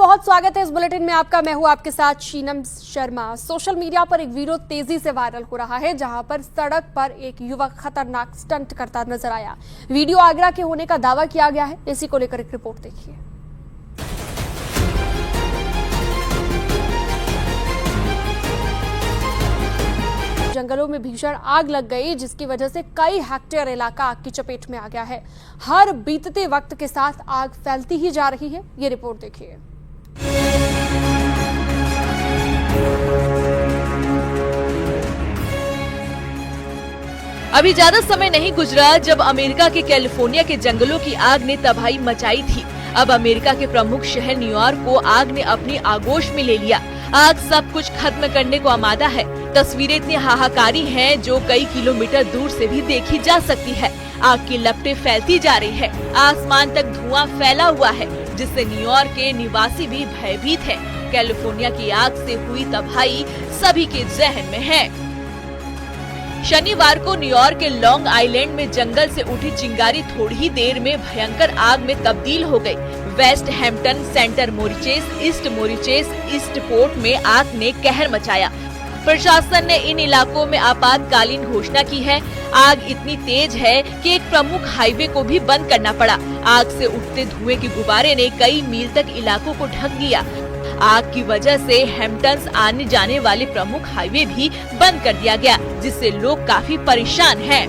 बहुत स्वागत है इस बुलेटिन में आपका। मैं हूं आपके साथ शीनम शर्मा। सोशल मीडिया पर एक वीडियो तेजी से वायरल हो रहा है जहां पर सड़क पर एक युवक खतरनाक स्टंट करता नजर आया। वीडियो आगरा के होने का दावा किया गया है। इसी को लेकर एक रिपोर्ट देखिए। जंगलों में भीषण आग लग गई जिसकी वजह से कई हेक्टेयर इलाका आग की चपेट में आ गया है। हर बीतते वक्त के साथ आग फैलती ही जा रही है। ये रिपोर्ट देखिए। अभी ज्यादा समय नहीं गुजरा जब अमेरिका के कैलिफोर्निया के जंगलों की आग ने तबाही मचाई थी। अब अमेरिका के प्रमुख शहर न्यूयॉर्क को आग ने अपनी आगोश में ले लिया। आग सब कुछ खत्म करने को आमादा है। तस्वीरें इतनी हाहाकारी हैं जो कई किलोमीटर दूर से भी देखी जा सकती है। आग की लपटें फैलती जा रही है। आसमान तक धुआं फैला हुआ है जिससे न्यूयॉर्क के निवासी भी भयभीत है। कैलिफोर्निया की आग से हुई तबाही सभी के जहन में है। शनिवार को न्यूयॉर्क के लॉन्ग आइलैंड में जंगल से उठी चिंगारी थोड़ी ही देर में भयंकर आग में तब्दील हो गई। Westhampton, Center Moriches, Eastport में आग ने कहर मचाया। प्रशासन ने इन इलाकों में आपातकालीन घोषणा की है। आग इतनी तेज है कि एक प्रमुख हाईवे को भी बंद करना पड़ा। आग से उठते धुएं के गुब्बारे ने कई मील तक इलाकों को ढक दिया। आग की वजह से हैम्पटन्स आने जाने वाले प्रमुख हाईवे भी बंद कर दिया गया जिससे लोग काफी परेशान हैं।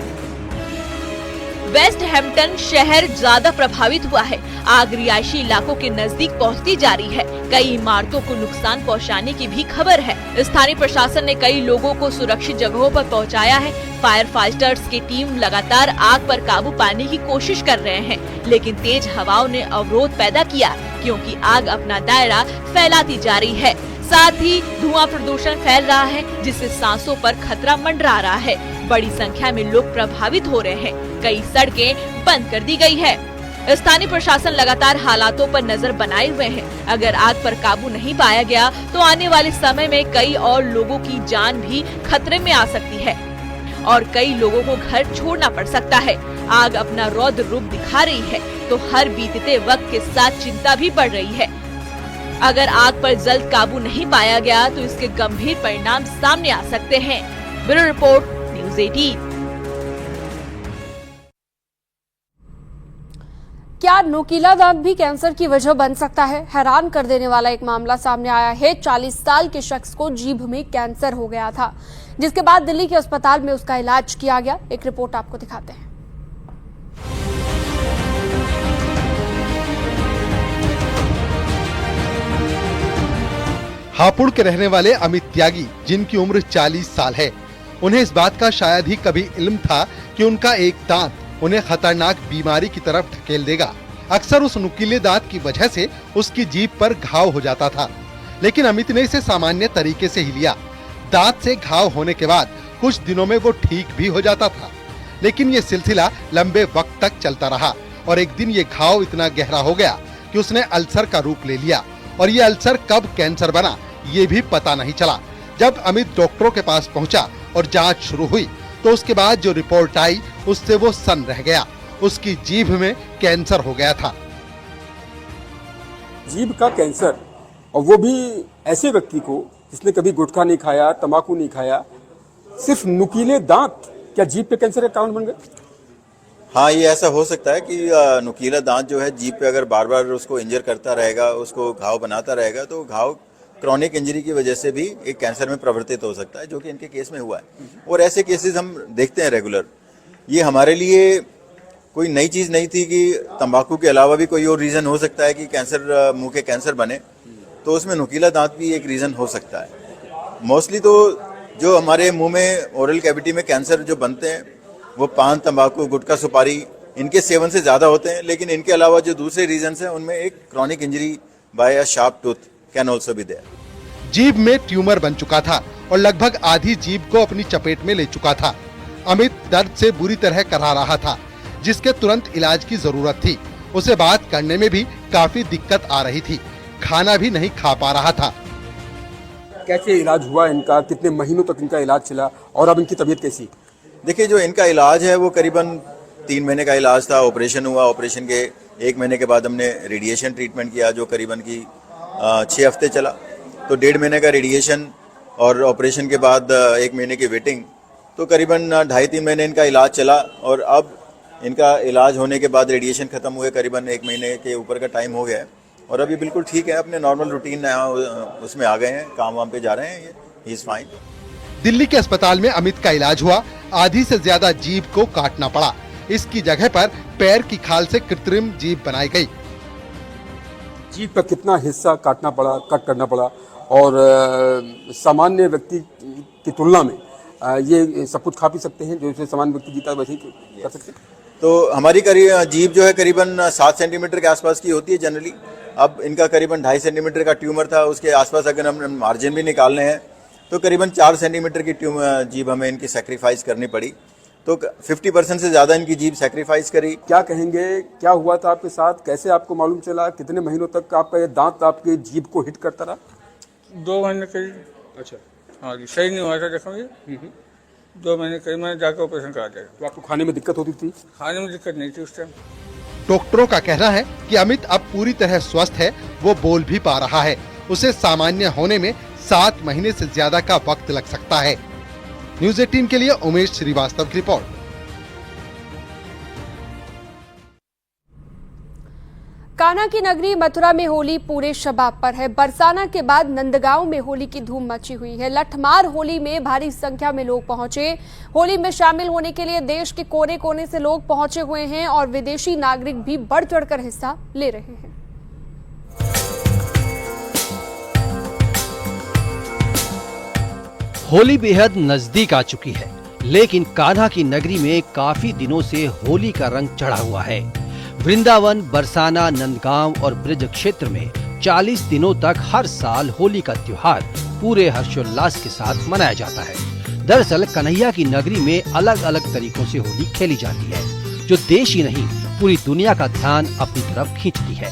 वेस्ट हैम्पटन शहर ज्यादा प्रभावित हुआ है। आग रिहायशी इलाकों के नजदीक पहुंचती जा रही है। कई इमारतों को नुकसान पहुंचाने की भी खबर है। स्थानीय प्रशासन ने कई लोगों को सुरक्षित जगहों पर पहुंचाया है। फायर फाइटर्स की टीम लगातार आग पर काबू पाने की कोशिश कर रहे हैं, लेकिन तेज हवाओं ने अवरोध पैदा किया क्योंकि आग अपना दायरा फैलाती जा रही है। साथ ही धुआं प्रदूषण फैल रहा है जिससे सांसों पर खतरा मंडरा रहा है। बड़ी संख्या में लोग प्रभावित हो रहे हैं। कई सड़कें बंद कर दी गई है। स्थानीय प्रशासन लगातार हालातों पर नजर बनाए हुए है। अगर आग पर काबू नहीं पाया गया तो आने वाले समय में कई और लोगों की जान भी खतरे में आ सकती है और कई लोगों को घर छोड़ना पड़ सकता है। आग अपना रौद्र रूप दिखा रही है तो हर बीतते वक्त के साथ चिंता भी बढ़ रही है। अगर आग पर जल्द काबू नहीं पाया गया तो इसके गंभीर परिणाम सामने आ सकते हैं। Bureau report, news 18। क्या नुकीला दांत भी कैंसर की वजह बन सकता है? हैरान कर देने वाला एक मामला सामने आया है। 40 साल के शख्स को जीभ में कैंसर हो गया था जिसके बाद दिल्ली के अस्पताल में उसका इलाज किया गया। एक रिपोर्ट आपको दिखाते हैं। हापुड़ के रहने वाले अमित त्यागी, जिनकी उम्र 40 साल है, उन्हें इस बात का शायद ही कभी इल्म था कि उनका एक दांत उन्हें खतरनाक बीमारी की तरफ ढकेल देगा। अक्सर उस नुकीले दांत की वजह से उसकी जीभ पर घाव हो जाता था, लेकिन अमित ने इसे सामान्य तरीके से ही लिया। दांत से घाव होने के बाद कुछ दिनों में वो ठीक भी हो जाता था, लेकिन ये सिलसिला लंबे वक्त तक चलता रहा और एक दिन ये घाव इतना गहरा हो गया कि उसने अल्सर का रूप ले लिया और ये अल्सर कब कैंसर बना ये भी पता नहीं चला। जब अमित डॉक्टरों के पास पहुंचा और जांच शुरू हुई तो उसके बाद जो रिपोर्ट आई उससे वो सन्न रह गया। उसकी जीभ में कैंसर हो गया था। जीभ का कैंसर, और वो भी ऐसे व्यक्ति को जिसने कभी गुटखा नहीं खाया, तंबाकू नहीं खाया, सिर्फ नुकीले दांत क्या जीभ पे कैंसर का कारण बन गए? हाँ, ये ऐसा हो सकता है कि नुकीला दांत जो है जीभ पे अगर बार बार उसको इंजर करता रहेगा, उसको घाव बनाता रहेगा, तो घाव क्रॉनिक इंजरी की वजह से भी एक कैंसर में परिवर्तित हो सकता है, जो कि इनके केस में हुआ है। और ऐसे केसेस हम देखते हैं रेगुलर। ये हमारे लिए कोई नई चीज़ नहीं थी कि तंबाकू के अलावा भी कोई और रीज़न हो सकता है कि कैंसर, मुंह के कैंसर बने, तो उसमें नुकीला दांत भी एक रीज़न हो सकता है। मोस्टली तो जो हमारे मुंह में ओरल कैविटी में कैंसर जो बनते हैं वो पान, तंबाकू, गुटखा, सुपारी, इनके सेवन से ज़्यादा होते हैं। लेकिन इनके अलावा जो दूसरे रीजंस हैं उनमें एक chronic injury by a sharp tooth can also be there. जीभ में ट्यूमर बन चुका था और लगभग आधी जीभ को अपनी चपेट में ले चुका था। अमित दर्द से बुरी तरह करा रहा था जिसके तुरंत इलाज की जरूरत थी। उसे बात करने में भी काफी दिक्कत आ रही थी, खाना भी नहीं खा पा रहा था। कैसे इलाज हुआ इनका, कितने महीनों तक इनका इलाज चला और अब इनकी तबीयत कैसी? देखिए, जो इनका इलाज है वो करीबन 3 महीने का इलाज था। ऑपरेशन हुआ, ऑपरेशन के 1 महीने के बाद हमने रेडिएशन ट्रीटमेंट किया जो करीबन की 6 हफ्ते चला, तो 1.5 महीने का रेडिएशन और ऑपरेशन के बाद 1 महीने की वेटिंग, तो करीबन 2.5-3 महीने इनका इलाज चला। और अब इनका इलाज होने के बाद रेडिएशन खत्म हुए करीबन 1 महीने के ऊपर का टाइम हो गया है और अभी बिल्कुल ठीक है, अपने नॉर्मल रूटीन उसमें आ गए हैं, काम वाम पे जा रहे हैं, ही इज फाइन। दिल्ली के अस्पताल में अमित का इलाज हुआ, आधी से ज्यादा जीभ को काटना पड़ा। इसकी जगह पर पैर की खाल से कृत्रिम जीभ बनाई गई। जीभ का कितना हिस्सा काटना पड़ा, कट करना पड़ा, और सामान्य व्यक्ति की तुलना में ये सब कुछ खा पी सकते हैं, जो सामान्य व्यक्ति जीता है वैसे ही कर सकते हैं। तो हमारी जीभ जो है करीबन 7 सेंटीमीटर के आसपास की होती है जनरली। अब इनका करीबन 2.5 सेंटीमीटर का ट्यूमर था, उसके आसपास अगर हम मार्जिन भी निकालने हैं तो करीबन 4 सेंटीमीटर की जीभ हमें इनकी सेक्रीफाइस करनी पड़ी, तो 50% से ज्यादा इनकी जीभ सेक्रीफाइस करी। क्या कहेंगे, क्या हुआ था आपके साथ, कैसे आपको मालूम चला, कितने महीनों तक आपका ये दांत आपके जीभ को हिट करता रहा? 2 महीने करीब। अच्छा, हाँ जी, सही नहीं हुआ था, देखो ये 2 महीने करीब मैंने जाकर ऑपरेशन करा दिया। तो आपको खाने में दिक्कत होती थी? खाने में दिक्कत नहीं थी उस टाइम। डॉक्टरों का कहना है कि अमित अब पूरी तरह स्वस्थ है, वो बोल भी पा रहा है। उसे सामान्य होने में 7 महीने से ज्यादा का वक्त लग सकता है। न्यूज़ 18 के लिए उमेश श्रीवास्तव की रिपोर्ट। कान्हा की नगरी मथुरा में होली पूरे शबाब पर है। बरसाना के बाद नंदगांव में होली की धूम मची हुई है। लठमार होली में भारी संख्या में लोग पहुंचे। होली में शामिल होने के लिए देश के कोने कोने से लोग पहुंचे हुए हैं और विदेशी नागरिक भी बढ़ चढ़कर हिस्सा ले रहे हैं। होली बेहद नजदीक आ चुकी है, लेकिन कान्हा की नगरी में काफी दिनों से होली का रंग चढ़ा हुआ है। वृंदावन, बरसाना, नंदगांव और ब्रज क्षेत्र में 40 दिनों तक हर साल होली का त्योहार पूरे हर्षोल्लास के साथ मनाया जाता है। दरअसल कन्हैया की नगरी में अलग अलग तरीकों से होली खेली जाती है, जो देश ही नहीं पूरी दुनिया का ध्यान अपनी तरफ खींचती है।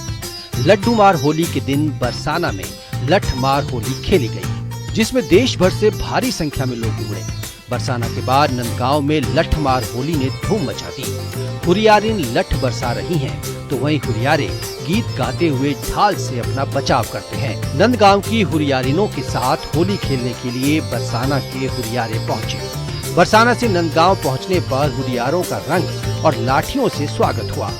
लड्डू मार होली के दिन बरसाना में लठ मार होली खेली गई, जिसमें देश भर से भारी संख्या में लोग जुड़े। बरसाना के बाद नंदगांव में लठ मार होली ने धूम मचा दी। हुरियारिन लठ बरसा रही हैं, तो वहीं हुरियारे गीत गाते हुए ढाल से अपना बचाव करते हैं। नंदगांव की हुरियारिनों के साथ होली खेलने के लिए बरसाना के हुरियारे पहुंचे। बरसाना से नंदगांव पहुंचने पर हुरियारों का रंग और लाठियों से स्वागत हुआ।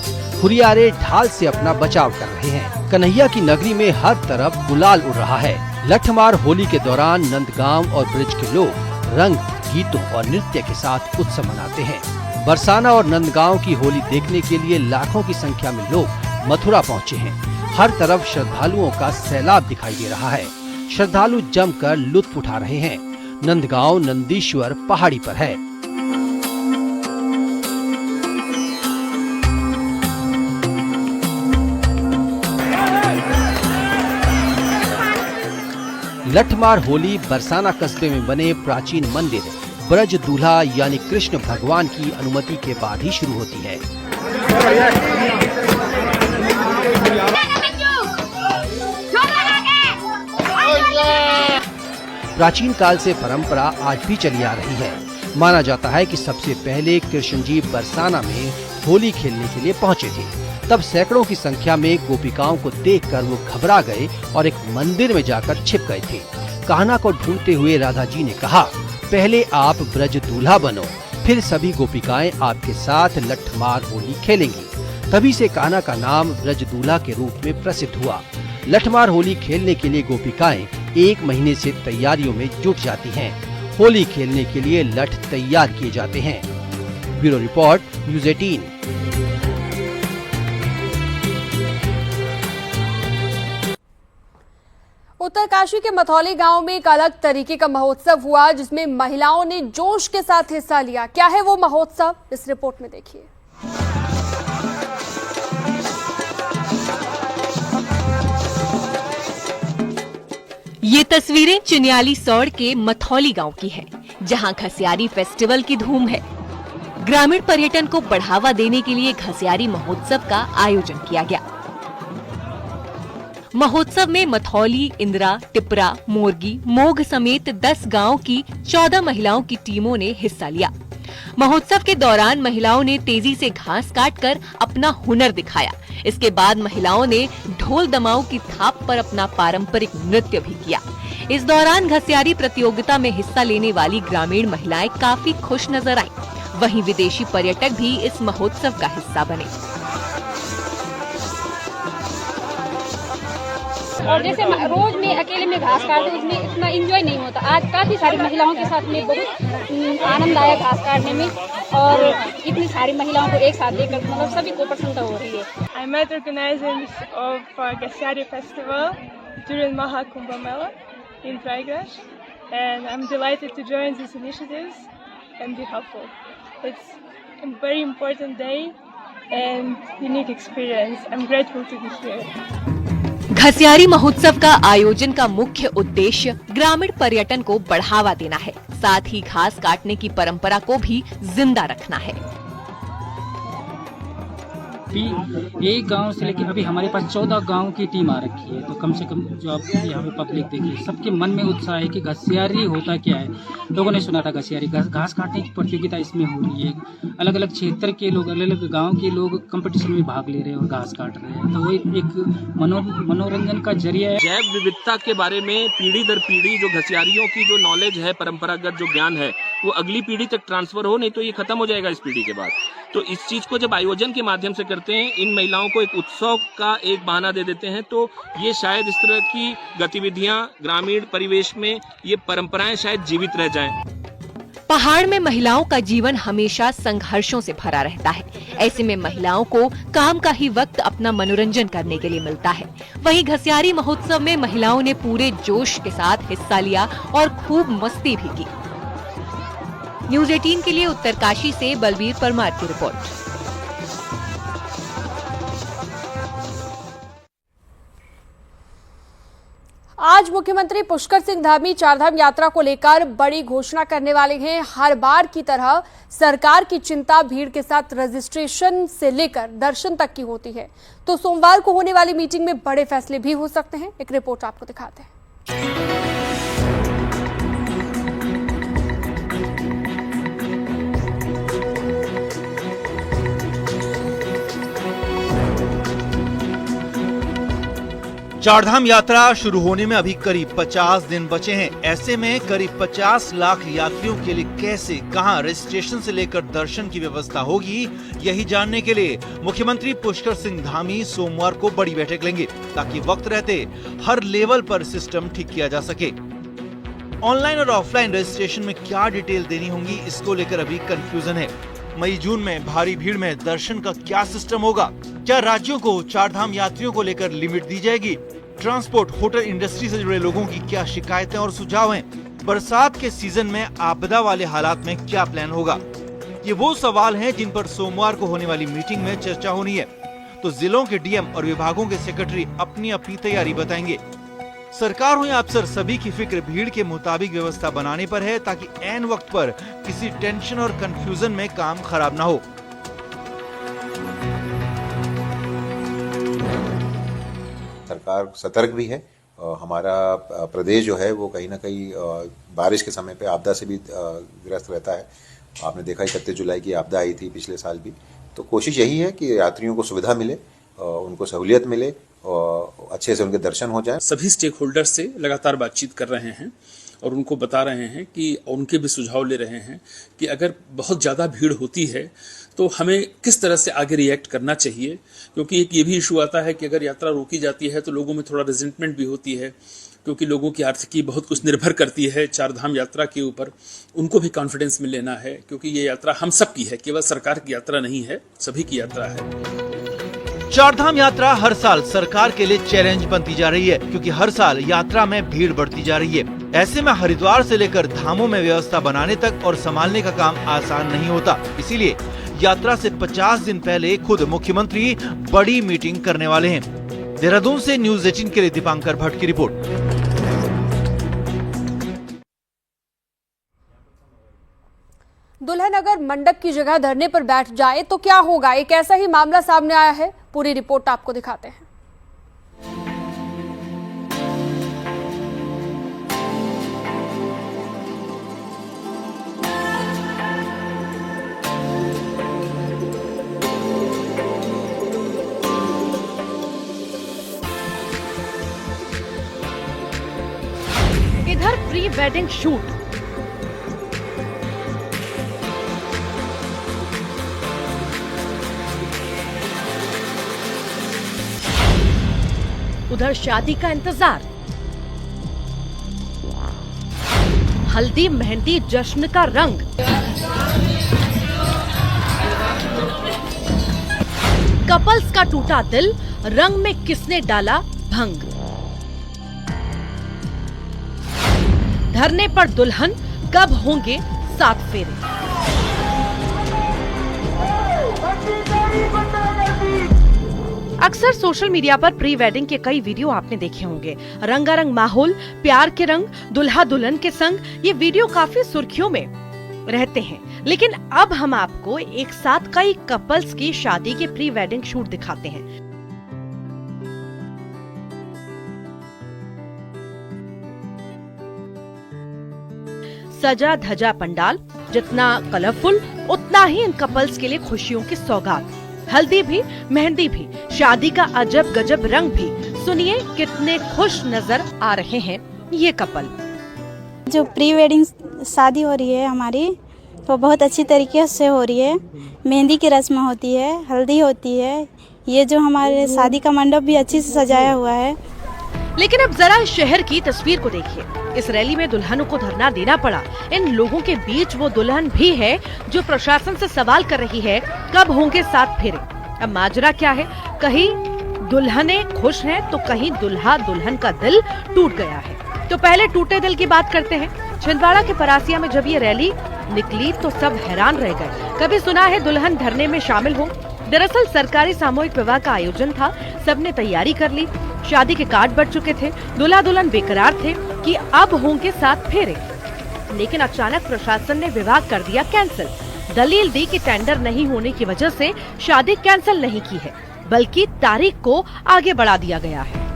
हुरियारे ढाल से अपना बचाव कर रहे हैं। कन्हैया की नगरी में हर तरफ गुलाल उड़ रहा है। लठमार होली के दौरान नंदगांव और ब्रज के लोग रंग, गीतों और नृत्य के साथ उत्सव मनाते हैं। बरसाना और नंदगांव की होली देखने के लिए लाखों की संख्या में लोग मथुरा पहुंचे हैं। हर तरफ श्रद्धालुओं का सैलाब दिखाई दे रहा है। श्रद्धालु जमकर लुत्फ उठा रहे हैं। नंदगांव नंदीश्वर पहाड़ी पर है। लठमार होली बरसाना कस्बे में बने प्राचीन मंदिर ब्रज दूल्हा यानी कृष्ण भगवान की अनुमति के बाद ही शुरू होती है। प्राचीन काल से परंपरा आज भी चली आ रही है। माना जाता है कि सबसे पहले कृष्ण जी बरसाना में होली खेलने के लिए पहुंचे थे। तब सैकड़ों की संख्या में गोपिकाओं को देखकर वो घबरा गए और एक मंदिर में जाकर छिप गए थे। कान्हा को ढूंढते हुए राधा जी ने कहा, पहले आप ब्रज दूल्हा बनो, फिर सभी गोपिकाएं आपके साथ लठमार होली खेलेंगी। तभी से कान्हा का नाम ब्रज दूल्हा के रूप में प्रसिद्ध हुआ। लठमार होली खेलने के लिए गोपिकाएं 1 महीने से तैयारियों में जुट जाती हैं। होली खेलने के लिए लठ तैयार किए जाते हैं। Bureau report, news 18। उत्तरकाशी के मथौली गांव में एक अलग तरीके का महोत्सव हुआ, जिसमें महिलाओं ने जोश के साथ हिस्सा लिया। क्या है वो महोत्सव, इस रिपोर्ट में देखिए। ये तस्वीरें चिन्याली सौड़ के मथौली गांव की हैं, जहां घसियारी फेस्टिवल की धूम है। ग्रामीण पर्यटन को बढ़ावा देने के लिए घसियारी महोत्सव का आयोजन किया गया। महोत्सव में मथौली, इंदिरा, टिपरा, मोरगी, मोघ समेत 10 गांव की 14 महिलाओं की टीमों ने हिस्सा लिया। महोत्सव के दौरान महिलाओं ने तेजी से घास काटकर अपना हुनर दिखाया। इसके बाद महिलाओं ने ढोल दमाऊ की थाप पर अपना पारंपरिक नृत्य भी किया। इस दौरान घसियारी प्रतियोगिता में हिस्सा लेने वाली ग्रामीण महिलाएं काफी खुश नजर आईं। वहीं विदेशी पर्यटक भी इस महोत्सव का हिस्सा बने। और जैसे रोज में अकेले में घास काटते उसमें इतना एंजॉय नहीं होता। आज काफी सारी महिलाओं के साथ में बहुत आनंद आया घास काटने में, और इतनी सारी महिलाओं को एक साथ देखकर मतलब सभी को प्रसन्नता हो रही है। I met organizers of Gasiari Festival during Maha Kumbh Mela in Prayagraj, and I'm delighted to join these initiatives and be helpful. It's a very important day and unique experience. I'm grateful to be here. घसियारी महोत्सव का आयोजन का मुख्य उद्देश्य ग्रामीण पर्यटन को बढ़ावा देना है, साथ ही घास काटने की परंपरा को भी जिंदा रखना है। एक गांव से लेकर अभी हमारे पास 14 गांव की टीम आ रखी है, तो कम से कम जो आप यहाँ पे पब्लिक देख रही है, सबके मन में उत्साह है कि घसियारी होता क्या है। लोगों ने सुना था घसियारी घास काटने की प्रतियोगिता इसमें हो रही है। अलग अलग क्षेत्र के लोग, अलग अलग गांव के लोग कंपटीशन में भाग ले रहे हैं और घास काट रहे हैं, तो वो एक मनोरंजन का जरिया है। जैव विविधता के बारे में पीढ़ी दर पीढ़ी जो घसियारियों की जो नॉलेज है, परंपरागत जो ज्ञान है, वो अगली पीढ़ी तक ट्रांसफर हो, नहीं तो ये खत्म हो जाएगा इस पीढ़ी के बाद। तो इस चीज को जब आयोजन के माध्यम से करते हैं, इन महिलाओं को एक उत्सव का एक बहाना दे देते हैं, तो ये शायद इस तरह की गतिविधियां ग्रामीण परिवेश में, ये परंपराएं शायद जीवित रह जाएं। पहाड़ में महिलाओं का जीवन हमेशा संघर्षों से भरा रहता है। ऐसे में महिलाओं को काम का ही वक्त अपना मनोरंजन करने के लिए मिलता है। वहीं घसियारी महोत्सव में महिलाओं ने पूरे जोश के साथ हिस्सा लिया और खूब मस्ती भी की। न्यूज़ 18 के लिए उत्तरकाशी से बलबीर परमार की रिपोर्ट। आज मुख्यमंत्री पुष्कर सिंह धामी चारधाम यात्रा को लेकर बड़ी घोषणा करने वाले हैं। हर बार की तरह सरकार की चिंता भीड़ के साथ रजिस्ट्रेशन से लेकर दर्शन तक की होती है, तो सोमवार को होने वाली मीटिंग में बड़े फैसले भी हो सकते हैं। एक रिपोर्ट आपको दिखाते हैं। चारधाम यात्रा शुरू होने में अभी करीब 50 दिन बचे हैं। ऐसे में करीब 50 लाख यात्रियों के लिए कैसे, कहां रजिस्ट्रेशन से लेकर दर्शन की व्यवस्था होगी, यही जानने के लिए मुख्यमंत्री पुष्कर सिंह धामी सोमवार को बड़ी बैठक लेंगे, ताकि वक्त रहते हर लेवल पर सिस्टम ठीक किया जा सके। ऑनलाइन और ऑफलाइन रजिस्ट्रेशन में क्या डिटेल देनी होंगी, इसको लेकर अभी कंफ्यूजन है। मई जून में भारी भीड़ में दर्शन का क्या सिस्टम होगा? क्या राज्यों को चारधाम यात्रियों को लेकर लिमिट दी जाएगी? ट्रांसपोर्ट, होटल इंडस्ट्री से जुड़े लोगों की क्या शिकायतें और सुझाव हैं? बरसात के सीजन में आपदा वाले हालात में क्या प्लान होगा? ये वो सवाल हैं जिन पर सोमवार को होने वाली मीटिंग में चर्चा होनी है। तो जिलों के डीएम और विभागों के सेक्रेटरी अपनी अपनी तैयारी बताएंगे। सरकार हो या अफसर, सभी की फिक्र भीड़ के मुताबिक व्यवस्था बनाने पर है, ताकि ऐन वक्त पर किसी टेंशन और कंफ्यूजन में काम खराब ना हो। सरकार सतर्क भी है। हमारा प्रदेश जो है वो कहीं ना कहीं बारिश के समय पे आपदा से भी ग्रस्त रहता है। आपने देखा 31 जुलाई की आपदा आई थी पिछले साल भी। तो कोशिश यही है कि यात्रियों को सुविधा मिले, उनको सहूलियत मिले और अच्छे से उनके दर्शन हो जाए। सभी स्टेक होल्डर से लगातार बातचीत कर रहे हैं और उनको बता रहे हैं कि उनके भी सुझाव ले रहे हैं कि अगर बहुत ज़्यादा भीड़ होती है तो हमें किस तरह से आगे रिएक्ट करना चाहिए, क्योंकि एक ये भी इशू आता है कि अगर यात्रा रोकी जाती है तो लोगों में थोड़ा रिजेंटमेंट भी होती है, क्योंकि लोगों की आर्थिकी बहुत कुछ निर्भर करती है चारधाम यात्रा के ऊपर। उनको भी कॉन्फिडेंस में लेना है, क्योंकि ये यात्रा हम सब की है, केवल सरकार की यात्रा नहीं है, सभी की यात्रा है। चारधाम यात्रा हर साल सरकार के लिए चैलेंज बनती जा रही है, क्योंकि हर साल यात्रा में भीड़ बढ़ती जा रही है। ऐसे में हरिद्वार से लेकर धामों में व्यवस्था बनाने तक और संभालने का काम आसान नहीं होता। इसीलिए यात्रा से 50 दिन पहले खुद मुख्यमंत्री बड़ी मीटिंग करने वाले हैं। देहरादून से न्यूज़ 18 के लिए दीपांकर भट्ट की रिपोर्ट। दुल्हन अगर मंडप की जगह धरने पर बैठ जाए तो क्या होगा? एक ऐसा ही मामला सामने आया है। पूरी रिपोर्ट आपको दिखाते हैं। Pre wedding shoot. उधर शादी का इंतजार, हल्दी मेहंदी जश्न का रंग, कपल्स का टूटा दिल, रंग में किसने डाला भंग। धरने पर दुल्हन, कब होंगे 7 फेरे। अक्सर सोशल मीडिया पर प्री वेडिंग के कई वीडियो आपने देखे होंगे। रंगारंग माहौल, प्यार के रंग, दुल्हा दुल्हन के संग, ये वीडियो काफी सुर्खियों में रहते हैं। लेकिन अब हम आपको एक साथ कई कपल्स की शादी के प्री वेडिंग शूट दिखाते हैं। सजा धजा पंडाल, जितना कलरफुल उतना ही इन कपल्स के लिए खुशियों की सौगात। हल्दी भी, मेहंदी भी, शादी का अजब गजब रंग भी। सुनिए कितने खुश नजर आ रहे हैं ये कपल। जो प्री वेडिंग शादी हो रही है हमारी, तो बहुत अच्छी तरीके से हो रही है। मेहंदी की रस्म होती है, हल्दी होती है। ये जो हमारे शादी का मंडप भी अच्छी से सजाया हुआ है। लेकिन अब जरा शहर की तस्वीर को देखिए। इस रैली में दुल्हनों को धरना देना पड़ा। इन लोगों के बीच वो दुल्हन भी है जो प्रशासन से सवाल कर रही है, कब होंगे 7 फेरे। अब माजरा क्या है, कहीं दुल्हने खुश हैं तो कहीं दुल्हा दुल्हन का दिल टूट गया है। तो पहले टूटे दिल की बात करते हैं। छिंदवाड़ा के परासिया में जब ये रैली निकली तो सब हैरान रह गए। कभी सुना है दुल्हन धरने में शामिल हो। दरअसल सरकारी सामूहिक विवाह का आयोजन था, सबने तैयारी कर ली, शादी के कार्ड बढ़ चुके थे, दूल्हा दुल्हन बेकरार थे कि अब होंगे 7 फेरे। लेकिन अचानक प्रशासन ने विवाह कर दिया कैंसिल। दलील दी कि टेंडर नहीं होने की वजह से शादी कैंसिल नहीं की है, बल्कि तारीख को आगे बढ़ा दिया गया है।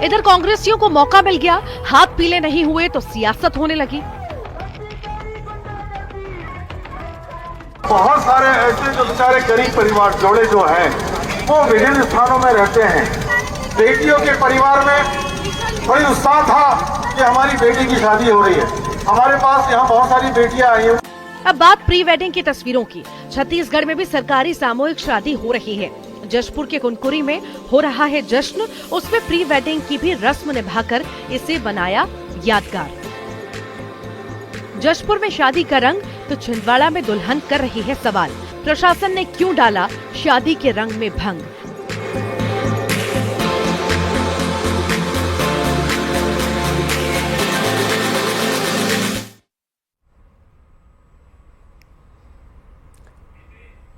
इधर कांग्रेसियों को मौका मिल गया, हाथ पीले नहीं हुए तो सियासत होने लगी। बहुत सारे ऐसे जो बेचारे गरीब परिवार जोड़े जो हैं, वो विभिन्न स्थानों में रहते हैं। बेटियों के परिवार में बड़ी उत्साह था कि हमारी बेटी की शादी हो रही है। हमारे पास यहाँ बहुत सारी बेटियां आई हैं। अब बात प्री वेडिंग की तस्वीरों की। छत्तीसगढ़ में भी सरकारी सामूहिक शादी हो रही है। जशपुर के कुनकुरी में हो रहा है जश्न, उसमें प्री वेडिंग की भी रस्म निभाकर इसे बनाया यादगार। जशपुर में शादी का रंग तो छिंदवाड़ा में दुल्हन कर रही है सवाल, प्रशासन ने क्यों डाला शादी के रंग में भंग।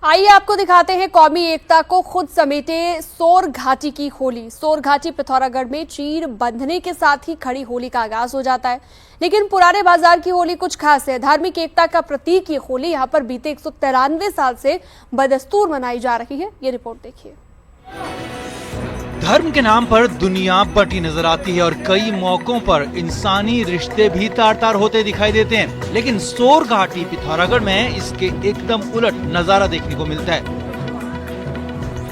आइए आपको दिखाते हैं कौमी एकता को खुद समेटे सोर घाटी की होली। सोर घाटी पिथौरागढ़ में चीर बंधने के साथ ही खड़ी होली का आगाज हो जाता है। लेकिन पुराने बाजार की होली कुछ खास है। धार्मिक एकता का प्रतीक ये होली यहाँ पर बीते 193 साल से बदस्तूर मनाई जा रही है। ये रिपोर्ट देखिए। धर्म के नाम पर दुनिया बटी नजर आती है और कई मौकों पर इंसानी रिश्ते भी तार तार होते दिखाई देते हैं। लेकिन सोर घाटी पिथौरागढ़ में इसके एकदम उलट नजारा देखने को मिलता है।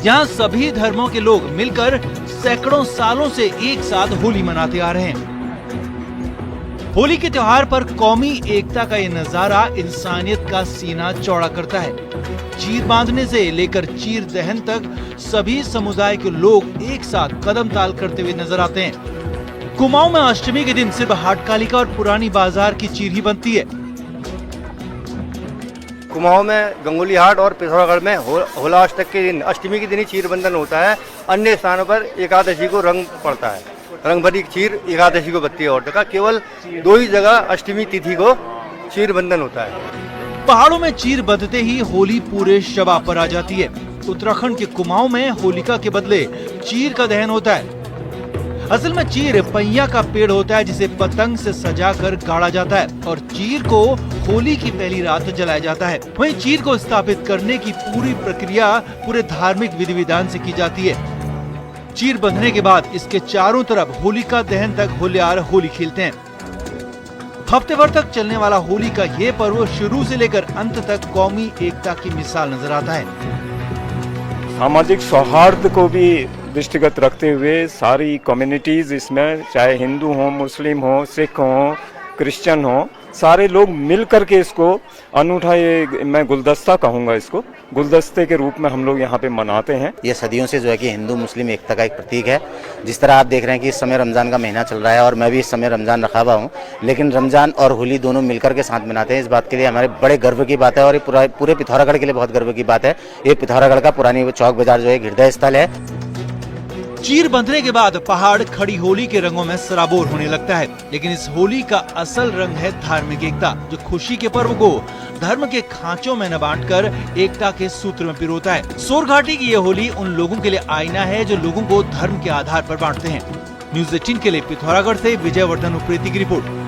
यहाँ सभी धर्मों के लोग मिलकर सैकड़ों सालों से एक साथ होली मनाते आ रहे हैं। होली के त्योहार पर कौमी एकता का ये नजारा इंसानियत का सीना चौड़ा करता है। चीर बांधने से लेकर चीर दहन तक सभी समुदाय के लोग एक साथ कदम ताल करते हुए नजर आते हैं। कुमाऊं में अष्टमी के दिन सिर्फ हाटकालिका और पुरानी बाजार की चीर ही बनती है। कुमाऊं में गंगोली हाट और पिथौरागढ़ में होला अष्टक के दिन, अष्टमी के दिन ही चीर बंधन होता है। अन्य स्थानों पर एकादशी को रंग पड़ता है। रंग भरी चीर एकादशी को बत्ती है और केवल 2 ही जगह अष्टमी तिथि को चीर बंधन होता है। पहाड़ों में चीर बंधते ही होली पूरे शबा पर आ जाती है। उत्तराखंड के कुमाऊं में होलिका के बदले चीर का दहन होता है। असल में चीर पहिया का पेड़ होता है जिसे पतंग से सजाकर गाड़ा जाता है और चीर को होली की पहली रात जलाया जाता है। वहीं चीर को स्थापित करने की पूरी प्रक्रिया पूरे धार्मिक विधि विधान से की जाती है। चीर बंधने के बाद इसके चारों तरफ होलिका दहन तक होल्यार होली खेलते हैं। हफ्ते भर तक चलने वाला होली का ये पर्व शुरू से लेकर अंत तक कौमी एकता की मिसाल नजर आता है। सामाजिक सौहार्द को भी दृष्टिगत रखते हुए सारी कम्युनिटीज़ इसमें, चाहे हिंदू हो, मुस्लिम हो, सिख हो, क्रिश्चियन हो, सारे लोग मिल करके इसको अनूठा, ये मैं गुलदस्ता कहूँगा, इसको गुलदस्ते के रूप में हम लोग यहाँ पे मनाते हैं। ये सदियों से जो है कि हिंदू मुस्लिम एकता का एक प्रतीक है। जिस तरह आप देख रहे हैं कि इस समय रमज़ान का महीना चल रहा है और मैं भी इस समय रमज़ान रखा हुआ हूँ, लेकिन रमज़ान और होली दोनों मिलकर के साथ मनाते हैं। इस बात के लिए हमारे बड़े गर्व की बात है और ये पूरे पिथौरागढ़ के लिए बहुत गर्व की बात है। ये पिथौरागढ़ का पुरानी चौक बाजार जो है हृदय स्थल है। चीर बंधने के बाद पहाड़ खड़ी होली के रंगों में सराबोर होने लगता है, लेकिन इस होली का असल रंग है धार्मिक एकता, जो खुशी के पर्व को धर्म के खांचों में न बांटकर एकता के सूत्र में पिरोता है। सोरघाटी की ये होली उन लोगों के लिए आईना है जो लोगों को धर्म के आधार पर बांटते हैं। न्यूज़ 18 के लिए पिथौरागढ़ से विजयवर्धन उप्रेती की रिपोर्ट।